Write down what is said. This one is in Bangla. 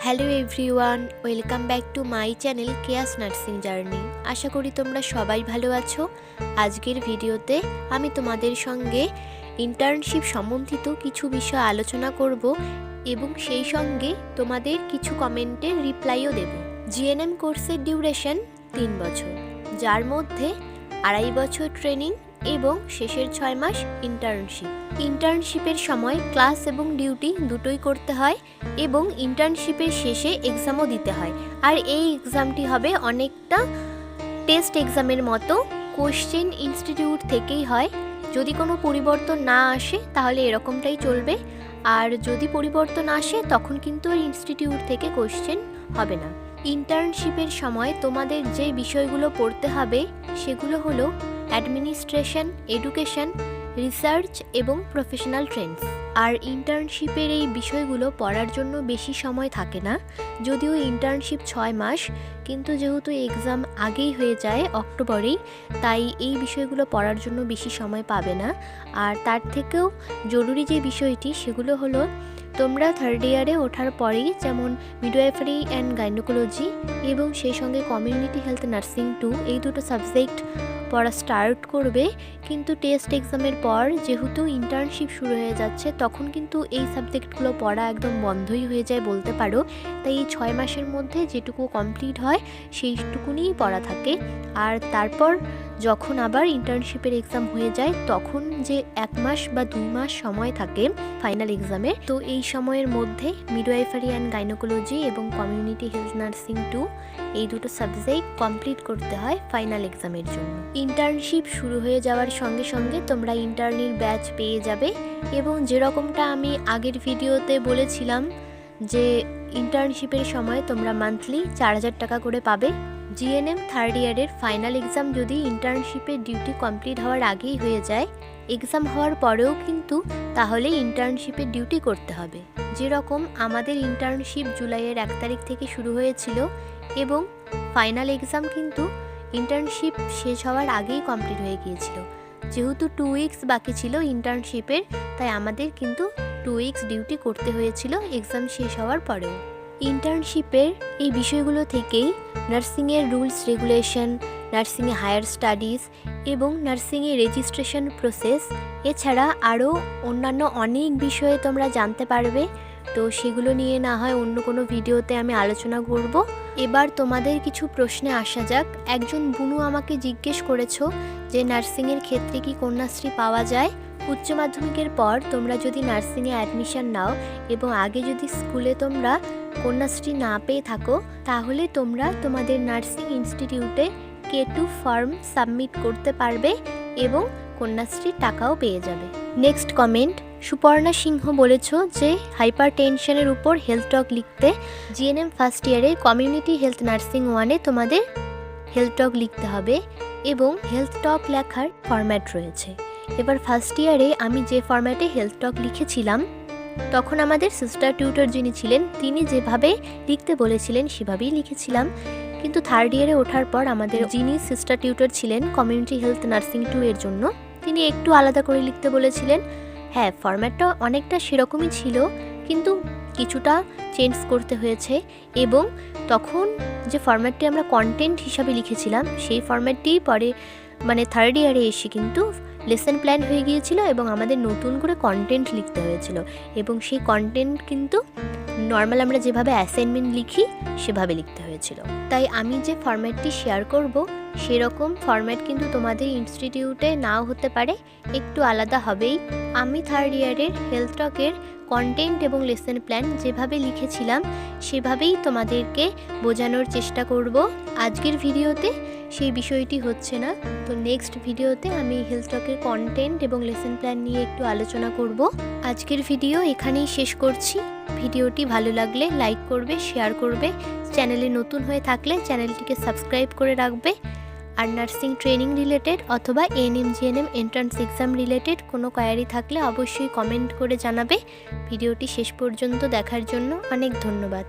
Hello everyone, welcome back to my channel Keya's nursing journey. আশা করি তোমরা সবাই ভালো আছো। আজকের ভিডিওতে আমি তোমাদের সঙ্গে ইন্টার্নশিপ সম্বন্ধিত কিছু বিষয় আলোচনা করব এবং সেই সঙ্গে তোমাদের কিছু কমেন্টের রিপ্লাইও দেব। জিএনএম কোর্সের ডিউরেশন 3 বছর, যার মধ্যে 2.5 বছর ট্রেনিং এবং শেষের 6 মাস ইন্টার্নশিপ। ইন্টার্নশিপের সময় ক্লাস এবং ডিউটি দুটোই করতে হয় এবং ইন্টার্নশিপের শেষে এক্সামও দিতে হয়। আর এই এক্সামটি হবে অনেকটা টেস্ট এক্সামের মতো, কোশ্চেন ইনস্টিটিউট থেকেই হয়। যদি কোনো পরিবর্তন না আসে তাহলে এরকমটাই চলবে, আর যদি পরিবর্তন আসে তখন কিন্তু ইনস্টিটিউট থেকে কোশ্চেন হবে না। ইন্টার্নশিপের সময় তোমাদের যে বিষয়গুলো পড়তে হবে সেগুলো হলো অ্যাডমিনিস্ট্রেশন, এডুকেশন, রিসার্চ এবং প্রফেশনাল ট্রেন্ডস। আর ইন্টার্নশিপের এই বিষয়গুলো পড়ার জন্য বেশি সময় থাকে না, যদিও ইন্টার্নশিপ 6 মাস, কিন্তু যেহেতু এক্সাম আগেই হয়ে যায় অক্টোবরেই, তাই এই বিষয়গুলো পড়ার জন্য বেশি সময় পাবে না। আর তার থেকেও জরুরি যে বিষয়টি সেগুলো হলো তোমরা 3rd ইয়ারে ওঠার পরেই যেমন মিডওয়াইফারি অ্যান্ড গাইনোকোলজি এবং সেই সঙ্গে কমিউনিটি হেলথ নার্সিং 2 এই দুটো সাবজেক্ট পড়া স্টার্ট করবে। কিন্তু টেস্ট এক্সামের পর যেহেতু ইন্টার্নশিপ শুরু হয়ে যাচ্ছে তখন কিন্তু এই সাবজেক্টগুলো পড়া একদম বন্ধই হয়ে যায় বলতে পারো। তাই এই 6 মাসের মধ্যে যেটুকু কমপ্লিট হয় সেইটুকুনিই পড়া থাকে। আর তারপর যখন আবার ইন্টার্নশিপের এক্সাম হয়ে যায় তখন যে 1 মাস বা 2 মাস সময় থাকে ফাইনাল এক্সামের, তো এই সময়ের মধ্যে মিডওয়াইফারি অ্যান্ড গাইনোকোলজি এবং কমিউনিটি হেলথ নার্সিং 2 এই দুটো সাবজেক্ট কমপ্লিট করতে হয় ফাইনাল এক্সামের জন্য। ইন্টার্নশিপ শুরু হয়ে যাওয়ার সঙ্গে সঙ্গে তোমরা ইন্টার্নির ব্যাচ পেয়ে যাবে এবং যেরকমটা আমি আগের ভিডিওতে বলেছিলাম যে ইন্টার্নশিপের সময় তোমরা মান্থলি 4,000 টাকা করে পাবে। জিএনএম 3rd ইয়ারের ফাইনাল এক্সাম যদি ইন্টার্নশিপের ডিউটি কমপ্লিট হওয়ার আগেই হয়ে যায়, এক্সাম হওয়ার পরেও কিন্তু তাহলে ইন্টার্নশিপের ডিউটি করতে হবে। যেরকম আমাদের ইন্টার্নশিপ জুলাইয়ের 1 তারিখ থেকে শুরু হয়েছিল এবং ফাইনাল এক্সাম কিন্তু ইন্টার্নশিপ শেষ হওয়ার আগেই কমপ্লিট হয়ে গিয়েছিল। যেহেতু 2 উইকস বাকি ছিল ইন্টার্নশিপের, তাই আমাদের কিন্তু 2 উইকস ডিউটি করতে হয়েছিল এক্সাম শেষ হওয়ার পরেও। ইন্টার্নশিপের এই বিষয়গুলো থেকেই নার্সিংয়ের রুলস রেগুলেশন, নার্সিংয়ে হায়ার স্টাডিজ এবং নার্সিংয়ে রেজিস্ট্রেশন প্রসেস, এছাড়া আরও অন্যান্য অনেক বিষয়ে তোমরা জানতে পারবে। তো সেগুলো নিয়ে না হয় অন্য কোনো ভিডিওতে আমি আলোচনা করব। এবার তোমাদের কিছু প্রশ্নে আসা যাক। একজন বুনু আমাকে জিজ্ঞেস করেছো যে নার্সিংয়ের ক্ষেত্রে কি কন্যাশ্রী পাওয়া যায়? উচ্চ মাধ্যমিকের পর তোমরা যদি নার্সিংয়ে অ্যাডমিশন নাও এবং আগে যদি স্কুলে তোমরা কন্যাশ্রী না পেয়ে থাকো তাহলে তোমরা তোমাদের নার্সিং ইনস্টিটিউটে K2 ফর্ম সাবমিট করতে পারবে এবং কন্যাশ্রীর টাকাও পেয়ে যাবে। নেক্সট কমেন্ট, সুপর্ণা সিংহ বলেছো যে হাইপার টেনশনের উপর হেলথ টক লিখতে। জিএনএম ফার্স্ট ইয়ারে কমিউনিটি হেলথ নার্সিং 1-এ তোমাদের হেলথ টক লিখতে হবে এবং হেলথ টক লেখার ফরম্যাট রয়েছে। এবার ফার্স্ট ইয়ারে আমি যে ফরম্যাটে হেলথ টক লিখেছিলাম তখন আমাদের সিস্টার টিউটর যিনি ছিলেন তিনি যেভাবে লিখতে বলেছিলেন সেভাবেই লিখেছিলাম। কিন্তু 3rd ইয়ারে ওঠার পর আমাদের যিনি সিস্টার টিউটর ছিলেন কমিউনিটি হেলথ নার্সিং 2 এর জন্য তিনি একটু আলাদা করে লিখতে বলেছিলেন। হ্যাঁ, ফরম্যাটটা অনেকটা সেরকমই ছিল কিন্তু কিছুটা চেঞ্জ করতে হয়েছে এবং তখন যে ফরম্যাটটি আমরা কন্টেন্ট হিসাবে লিখেছিলাম সেই ফরম্যাটটি পরে 3rd ইয়ারে এসে কিন্তু লেসন প্ল্যান হয়ে গিয়েছিল এবং আমাদের নতুন করে কন্টেন্ট লিখতে হয়েছিল এবং সেই কন্টেন্ট কিন্তু নর্মাল আমরা যেভাবে অ্যাসাইনমেন্ট লিখি সেভাবে লিখতে হয়েছিল। তাই আমি যে ফরম্যাটটি শেয়ার করব সেরকম ফরম্যাট কিন্তু তোমাদের ইনস্টিটিউটে নাও হতে পারে, একটু আলাদা হবেই। আমি 3rd ইয়ারের হেলথ টকের কন্টেন্ট এবং লেসন প্ল্যান যেভাবে লিখেছিলাম সেভাবেই তোমাদেরকে বোঝানোর চেষ্টা করব। আজকের ভিডিওতে সেই বিষয়টি হচ্ছে না, তো নেক্সট ভিডিওতে আমি হেলথ টকের কন্টেন্ট এবং লেসন প্ল্যান নিয়ে একটু আলোচনা করব। আজকের ভিডিও এখানেই শেষ করছি। ভিডিওটি ভালো লাগলে লাইক করবে, শেয়ার করবে, চ্যানেলে নতুন হয়ে থাকলে চ্যানেলটিকে সাবস্ক্রাইব করে রাখবে। আর নার্সিং ট্রেনিং রিলেটেড অথবা ANM GNM entrance exam related কোনো কোয়ারি থাকলে অবশ্যই কমেন্ট করে জানাবে। ভিডিওটি শেষ পর্যন্ত দেখার জন্য অনেক ধন্যবাদ।